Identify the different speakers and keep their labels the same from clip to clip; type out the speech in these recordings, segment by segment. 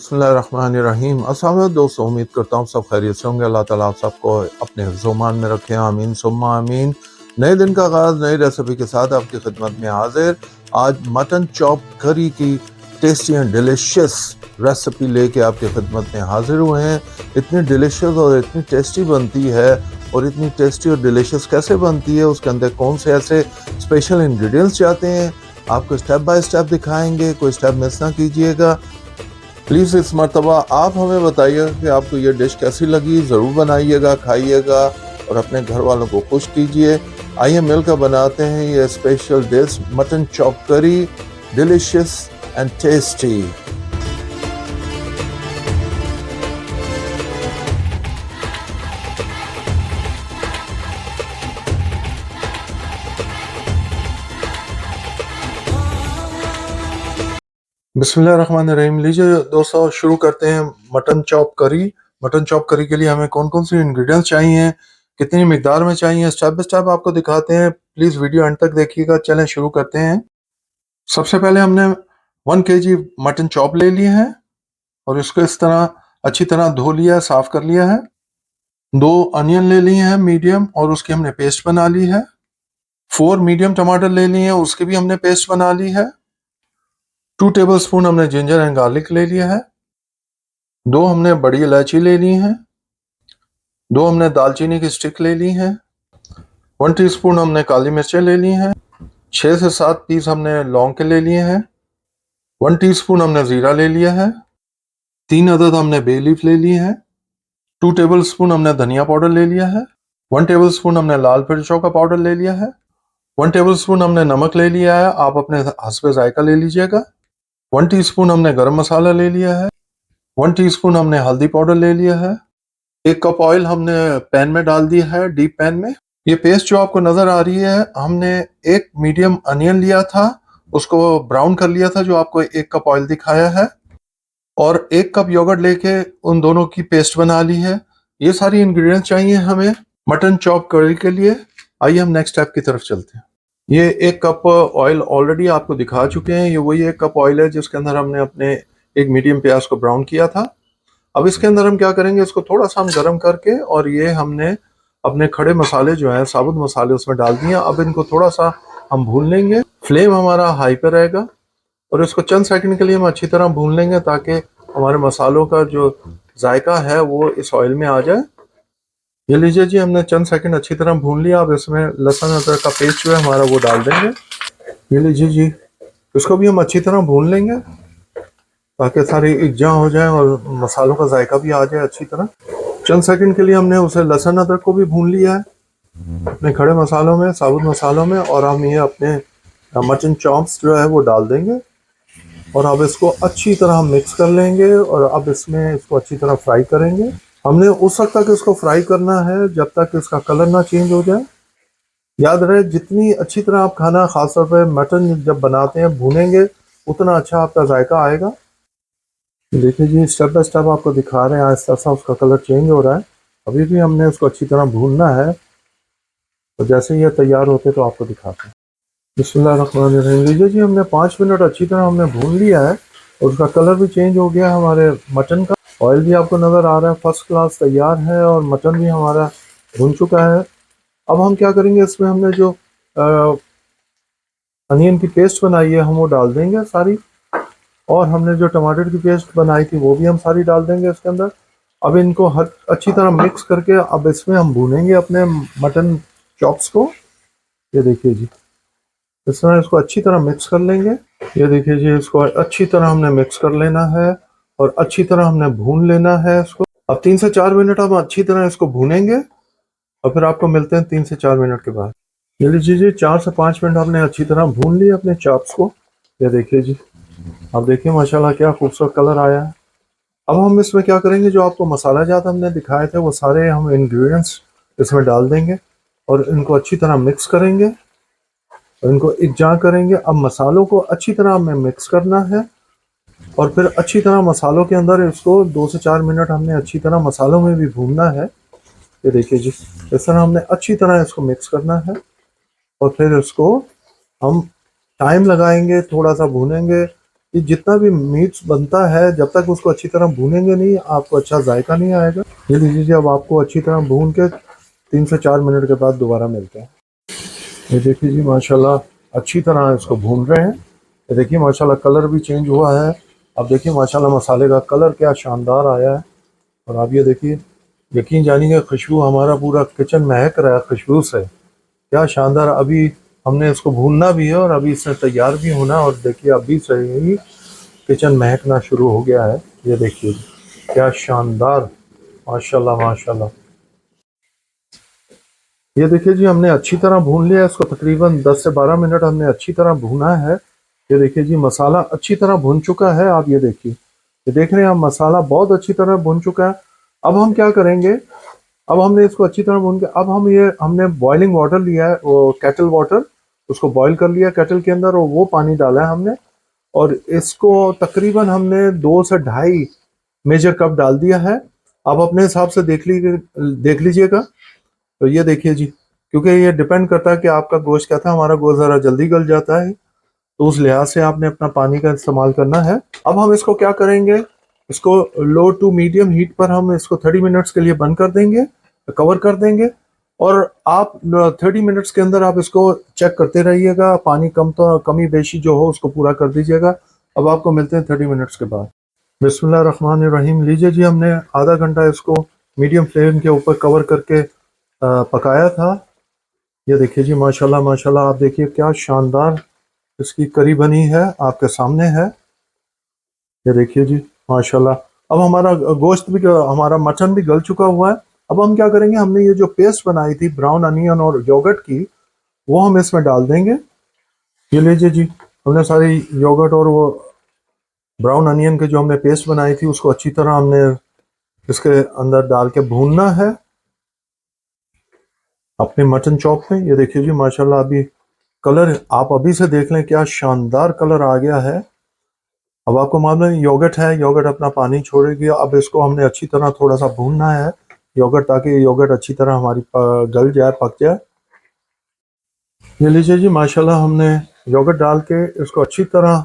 Speaker 1: बिस्मिल्लाहिर्रहमानिर्रहीम। अस्सलाम वालेकुम दोस्तों, उम्मीद करता हूँ सब खैरियत से होंगे। अल्लाह ताला आप सबको अपने हिफ्ज़-ओ-मान में रखें, आमीन सुम्मा आमीन। नए दिन का आगाज़ नई रेसिपी के साथ आपकी खिदमत में हाजिर। आज मटन चॉप करी की टेस्टी एंड डिलीशियस रेसिपी लेके आपकी खिदमत में हाजिर हुए हैं। इतनी डिलीशियस और इतनी टेस्टी बनती है, और इतनी टेस्टी और डिलीशियस कैसे बनती है, उसके अंदर कौन से ऐसे स्पेशल इंग्रेडिएंट्स जाते हैं, आपको स्टेप बाय स्टेप दिखाएंगे। कोई स्टेप मिस ना कीजिएगा प्लीज़। इस मरतबा आप हमें बताइएगा कि आपको ये डिश कैसी लगी। ज़रूर बनाइएगा, खाइएगा और अपने घर वालों को खुश कीजिए। आइए मिलकर बनाते हैं ये स्पेशल डिश मटन चॉप करी, डिलीशियस एंड टेस्टी। बिस्मिल्लाहिर्रहमानिर्रहीम। लीजिए दोस्तों, शुरू करते हैं मटन चॉप करी। मटन चॉप करी के लिए हमें कौन कौन सी इंग्रेडिएंट्स चाहिए, कितनी मिकदार में चाहिए, स्टेप बाय स्टेप आपको दिखाते हैं। प्लीज़ वीडियो एंड तक देखिएगा। चलें शुरू करते हैं। सबसे पहले हमने 1 kg मटन चॉप ले लिए हैं और इसको इस तरह अच्छी तरह धो लिया, साफ कर लिया है। 2 अनियन ले लिए हैं मीडियम, और उसकी हमने पेस्ट बना ली है। 4 मीडियम टमाटर ले लिए हैं, उसकी भी हमने पेस्ट बना ली है। 2 टेबलस्पून हमने जिंजर एंड गार्लिक ले लिया है। 2 हमने बड़ी इलायची ले ली है। 2 हमने दालचीनी की स्टिक ले ली है। 1 टीस्पून हमने काली मिर्चें ले ली हैं। 6 से 7 पीस हमने लौंग के ले लिए हैं। 1 टीस्पून हमने जीरा ले लिया है। 3 अदद हमने बे लीफ ले ली है। 2 टेबलस्पून हमने धनिया पाउडर ले लिया है। 1 टेबलस्पून हमने लाल मिर्चों का पाउडर ले लिया है। 1 टेबलस्पून हमने नमक ले लिया है, आप अपने हस्बे जायका ले लीजिएगा। 1 टीस्पून हमने गरम मसाला ले लिया है। 1 टीस्पून हमने हल्दी पाउडर ले लिया है। 1 कप ऑयल हमने पैन में डाल दिया है, डीप पैन में। ये पेस्ट जो आपको नजर आ रही है, हमने 1 मीडियम अनियन लिया था, उसको ब्राउन कर लिया था, जो आपको 1 कप ऑयल दिखाया है, और 1 कप योगर्ट लेके उन दोनों की पेस्ट बना ली है। ये सारी इंग्रेडिएंट्स चाहिए हमें मटन चॉप करी के लिए। आइए हम नेक्स्ट स्टेप की तरफ चलते हैं। ये 1 कप ऑयल ऑलरेडी आपको दिखा चुके हैं। ये वही 1 कप ऑयल है जिसके अंदर हमने अपने 1 मीडियम प्याज को ब्राउन किया था। अब इसके अंदर हम क्या करेंगे, इसको थोड़ा सा हम गर्म करके, और ये हमने अपने खड़े मसाले जो हैं, साबुत मसाले उसमें डाल दिए। अब इनको थोड़ा सा हम भून लेंगे। फ्लेम हमारा हाई पे रहेगा, और इसको चंद सेकंड के लिए हम अच्छी तरह भून लेंगे, ताकि हमारे मसालों का जो जायका है वो इस ऑयल में आ जाए। ये लीजिए जी, हमने चंद सेकंड अच्छी तरह भून लिया। अब इसमें लहसुन अदरक का पेस्ट जो है हमारा वो डाल देंगे। ये लीजिए जी, इसको भी हम अच्छी तरह भून लेंगे, ताकि सारी इकजा हो जाए और मसालों का जायका भी आ जाए अच्छी तरह। चंद सेकंड के लिए हमने उसे लहसुन अदरक को भी भून लिया है अपने खड़े मसालों में, साबुत मसालों में, और हम ये अपने मटन चॉप्स जो है वो डाल देंगे, और अब इसको अच्छी तरह मिक्स कर लेंगे, और अब इसमें इसको अच्छी तरह फ्राई करेंगे। हमने उस वक्त तक इसको फ्राई करना है जब तक इसका कलर ना चेंज हो जाए। याद रहे, जितनी अच्छी तरह आप खाना, खासतौर पर मटन जब बनाते हैं, भूनेंगे, उतना अच्छा आपका जायका आएगा। देखिए जी, स्टेप बाय स्टेप आपको दिखा रहे हैं, आहिस्ता आहिस्ता उसका कलर चेंज हो रहा है। अभी भी हमने उसको अच्छी तरह भूनना है, तो जैसे ही ये तैयार होते तो आपको दिखाते हैं। बिस्मिल्लाहिर्रहमानिर्रहीम। लीजिए जी, हमने 5 मिनट अच्छी तरह हमने भून लिया है, और उसका कलर भी चेंज हो गया हमारे मटन का। ऑयल भी आपको नज़र आ रहा है, फर्स्ट क्लास तैयार है, और मटन भी हमारा भून चुका है। अब हम क्या करेंगे, इसमें हमने जो अनियन की पेस्ट बनाई है हम वो डाल देंगे सारी, और हमने जो टमाटर की पेस्ट बनाई थी वो भी हम सारी डाल देंगे इसके अंदर। अब इनको हर अच्छी तरह मिक्स करके अब इसमें हम भूनेंगे अपने मटन चॉप्स को। ये देखिए जी, इस तरह इसको अच्छी तरह मिक्स कर लेंगे। ये देखिए जी, इसको अच्छी तरह हमने मिक्स कर लेना है, और अच्छी तरह हमने भून लेना है इसको। अब 3 से 4 मिनट हम अच्छी तरह इसको भूनेंगे, और फिर आपको मिलते हैं 3 से 4 मिनट के बाद। ये लीजिए जी, 4 से 5 मिनट हमने अच्छी तरह भून लिया अपने चॉप्स को। ये देखिए जी, अब देखिए माशाल्लाह क्या खूबसूरत कलर आया है। अब हम इसमें क्या करेंगे, जो आपको मसाला जात हमने दिखाए थे वो सारे हम इंग्रेडिएंट्स इसमें डाल देंगे, और इनको अच्छी तरह मिक्स करेंगे, और इनको इकजा करेंगे। अब मसालों को अच्छी तरह हमें मिक्स करना है, और फिर अच्छी तरह मसालों के अंदर इसको 2 से 4 मिनट हमने अच्छी तरह मसालों में भी भूनना है। ये देखिए जी, इस तरह हमने अच्छी तरह इसको मिक्स करना है, और फिर इसको हम टाइम लगाएंगे, थोड़ा सा भूनेंगे, ये जितना भी मीट बनता है जब तक उसको अच्छी तरह भूनेंगे नहीं आपको अच्छा जायका नहीं आएगा। ये लीजिए जी, अब आपको अच्छी तरह भून के 3 से 4 मिनट के बाद दोबारा मिलते हैं। ये देखिए जी माशाल्लाह अच्छी तरह इसको भून रहे हैं। ये देखिए माशाल्लाह कलर भी चेंज हुआ है। अब देखिए माशाल्लाह मसाले का कलर क्या शानदार आया है। और आप ये देखिए, यकीन जानिए खुशबू हमारा पूरा किचन महक रहा है खुशबू से, क्या शानदार। अभी हमने इसको भूनना भी है और अभी इससे तैयार भी होना। और देखिए अभी से ही किचन महकना शुरू हो गया है। ये देखिए क्या शानदार, माशाल्लाह माशाल्लाह। ये देखिए जी हमने अच्छी तरह भून लिया है इसको, तकरीबन 10 से 12 मिनट हमने अच्छी तरह भूना है। ये देखिए जी मसाला अच्छी तरह भुन चुका है। आप ये देखिए, ये देख रहे हैं आप मसाला बहुत अच्छी तरह भुन चुका है। अब हम क्या करेंगे, अब हमने इसको अच्छी तरह भून के अब हमने बॉइलिंग वाटर लिया है, वो केटल वाटर, उसको बॉईल कर लिया केटल के अंदर और वो पानी डाला है हमने। और इसको तकरीबन हमने 2 से ढाई मेजर कप डाल दिया है। आप अपने हिसाब से देख लीजिएगा। तो ये देखिए जी, क्योंकि ये डिपेंड करता है कि आपका गोश्त क्या था। हमारा गोश्त ज़रा जल्दी गल जाता है, तो उस लिहाज से आपने अपना पानी का इस्तेमाल करना है। अब हम इसको क्या करेंगे, इसको लो टू मीडियम हीट पर हम इसको 30 मिनट्स के लिए बंद कर देंगे, कवर कर देंगे। और आप 30 मिनट्स के अंदर आप इसको चेक करते रहिएगा, पानी कमी बेशी जो हो उसको पूरा कर दीजिएगा। अब आपको मिलते हैं 30 मिनट्स के बाद। बिस्मिल्लाह रहमान रहीम। लीजिए जी हमने आधा घंटा इसको मीडियम फ्लेम के ऊपर कवर करके पकाया था। ये देखिए जी माशाल्लाह माशाल्लाह, आप देखिए क्या शानदार इसकी करी बनी है, आपके सामने है। ये देखिए जी माशाल्लाह। अब हमारा गोश्त भी, हमारा मटन भी गल चुका हुआ है। अब हम क्या करेंगे, हमने ये जो पेस्ट बनाई थी ब्राउन अनियन और योगर्ट की, वो हम इसमें डाल देंगे। ये लीजिए जी, हमने सारी योगर्ट और वो ब्राउन अनियन के जो हमने पेस्ट बनाई थी उसको अच्छी तरह हमने इसके अंदर डाल के भूनना है अपने मटन चॉप में। ये देखिए जी माशाल्लाह, अभी कलर आप अभी से देख लें क्या शानदार कलर आ गया है। अब आपको मालूम है योगर्ट है, योगर्ट अपना पानी छोड़ेगी। अब इसको हमने अच्छी तरह थोड़ा सा भूनना है योगर्ट, ताकि योगर्ट अच्छी तरह हमारी गल जाए, पक जाए। ये लीजिए जी माशाल्लाह, हमने योगर्ट डाल के इसको अच्छी तरह,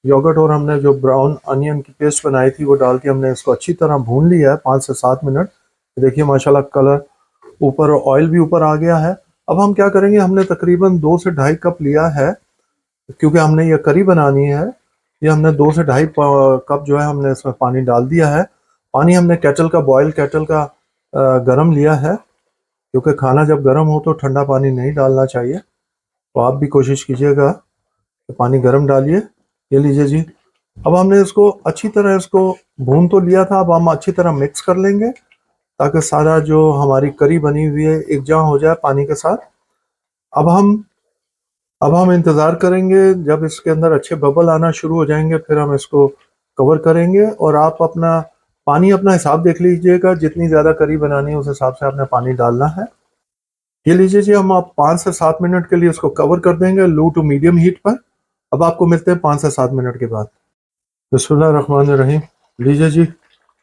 Speaker 1: योगर्ट और हमने जो ब्राउन अनियन की पेस्ट बनाई थी वो डाल के हमने इसको अच्छी तरह भून लिया है 5 से 7 मिनट। देखिए माशाल्लाह कलर ऊपर, ऑयल भी ऊपर आ गया है। अब हम क्या करेंगे, हमने तकरीबन 2 से ढाई कप लिया है, क्योंकि हमने ये करी बनानी है। ये हमने 2 से ढाई कप जो है हमने इसमें पानी डाल दिया है। पानी हमने केटल का, बॉयल केटल का गरम लिया है, क्योंकि खाना जब गर्म हो तो ठंडा पानी नहीं डालना चाहिए। तो आप भी कोशिश कीजिएगा कि पानी गर्म डालिए। ये लीजिए जी, अब हमने इसको अच्छी तरह इसको भून तो लिया था। अब हम अच्छी तरह मिक्स कर लेंगे ताकि सारा जो हमारी करी बनी हुई है एक जहाँ हो जाए पानी के साथ। अब हम अब हम इंतज़ार करेंगे जब इसके अंदर अच्छे बबल आना शुरू हो जाएंगे, फिर हम इसको कवर करेंगे। और आप अपना पानी अपना हिसाब देख लीजिएगा, जितनी ज़्यादा करी बनानी है उस हिसाब से आपने पानी डालना है। ये लीजिए जी, हम आप 5 से 7 मिनट के लिए इसको कवर कर देंगे लो टू मीडियम हीट पर। अब आपको मिलते हैं 5 से 7 मिनट के बाद। बिस्मिल्लाह रहमान रहीम। लीजिए जी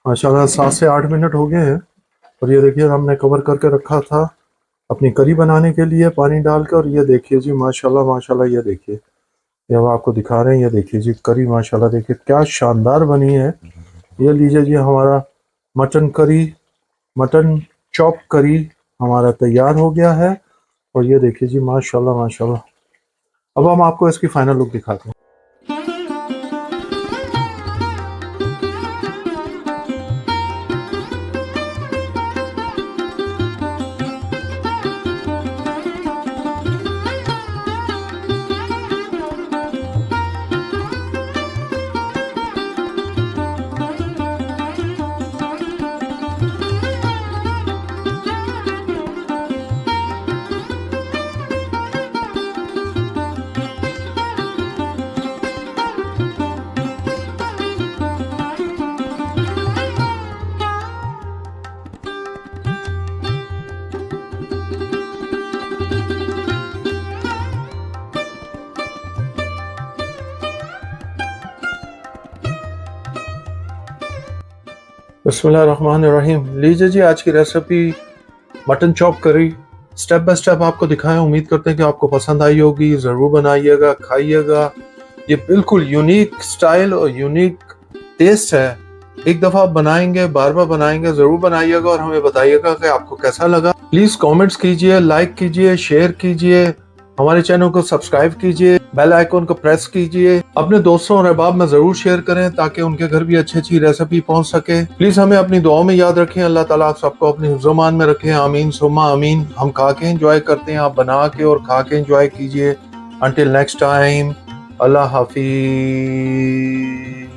Speaker 1: माशाल्लाह 7 से 8 मिनट हो गए हैं। और ये देखिए हमने कवर करके रखा था अपनी करी बनाने के लिए पानी डालकर। और ये देखिए जी माशाल्लाह माशाल्लाह, ये देखिए, ये हम आपको दिखा रहे हैं। ये देखिए जी करी माशाल्लाह, देखिए क्या शानदार बनी है। ये लीजिए जी हमारा मटन करी, मटन चॉप करी हमारा तैयार हो गया है। और ये देखिए जी माशाल्लाह माशाल्लाह। अब हम आपको इसकी फाइनल लुक दिखाते हैं। बिस्मिल्लाहिर्रहमानिर्रहीम। लीजिए जी आज की रेसिपी मटन चॉप करी स्टेप बाय स्टेप आपको दिखाएं। उम्मीद करते हैं कि आपको पसंद आई होगी। ज़रूर बनाइएगा, खाइएगा ये बिल्कुल यूनिक स्टाइल और यूनिक टेस्ट है। एक दफा आप बनाएंगे, बार बार बनाएंगे, जरूर बनाइएगा और हमें बताइएगा कि आपको कैसा लगा। प्लीज कमेंट्स कीजिए, लाइक कीजिए, शेयर कीजिए, हमारे चैनल को सब्सक्राइब कीजिए, बेल आइकन को प्रेस कीजिए, अपने दोस्तों और अहबाब में जरूर शेयर करें ताकि उनके घर भी अच्छी अच्छी रेसिपी पहुंच सके। प्लीज हमें अपनी दुआओं में याद रखें। अल्लाह ताला आप सबको अपनी हिफ्ज़-ओ-मान में रखें। आमीन सुम्मा आमीन। हम खा के एंजॉय करते हैं, आप बना के और खा के एंजॉय कीजिए। अंटिल नेक्स्ट टाइम, अल्लाह हाफिज।